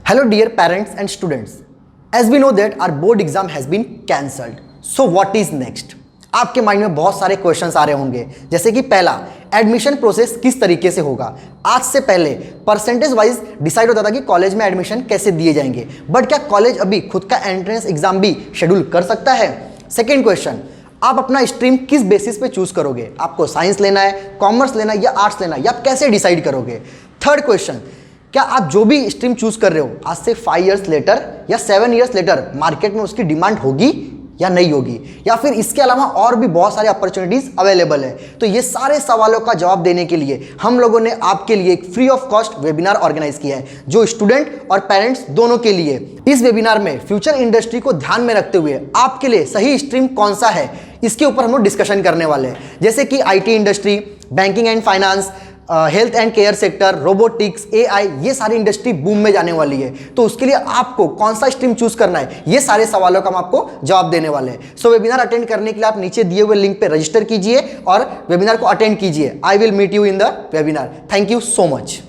Hello dear parents and students. As we know that our board exam has been cancelled. So what is next? आपके mind में बहुत सारे questions आ रहे होंगे, जैसे कि पहला, एडमिशन प्रोसेस किस तरीके से होगा। आज से पहले परसेंटेज वाइज डिसाइड होता था कि कॉलेज में एडमिशन कैसे दिए जाएंगे, बट क्या कॉलेज अभी खुद का एंट्रेंस एग्जाम भी शेड्यूल कर सकता है? सेकेंड क्वेश्चन, आप अपना स्ट्रीम किस बेसिस पे चूज करोगे? आपको साइंस लेना है, कॉमर्स लेना है या आर्ट्स लेना है, या आप कैसे डिसाइड करोगे? थर्ड क्वेश्चन, क्या आप जो भी स्ट्रीम चूज कर रहे हो आज से 5 इयर्स लेटर या 7 इयर्स लेटर मार्केट में उसकी डिमांड होगी या नहीं होगी, या फिर इसके अलावा और भी बहुत सारी अपॉर्चुनिटीज अवेलेबल है? तो ये सारे सवालों का जवाब देने के लिए हम लोगों ने आपके लिए एक free of cost webinar organise किया है, जो स्टूडेंट और पेरेंट्स दोनों के लिए। इस वेबिनार में फ्यूचर इंडस्ट्री को ध्यान में रखते हुए आपके लिए सही स्ट्रीम कौन सा है, इसके ऊपर हम लोग डिस्कशन करने वाले हैं, जैसे कि IT industry, banking and finance, health and care sector, robotics, AI, ये सारी इंडस्ट्री बूम में जाने वाली है। तो उसके लिए आपको कौन सा स्ट्रीम चूज करना है, ये सारे सवालों का हम आपको जवाब देने वाले हैं। सो वेबिनार अटेंड करने के लिए आप नीचे दिए हुए लिंक पे रजिस्टर कीजिए और वेबिनार को अटेंड कीजिए। I will meet you in the webinar. Thank you so much.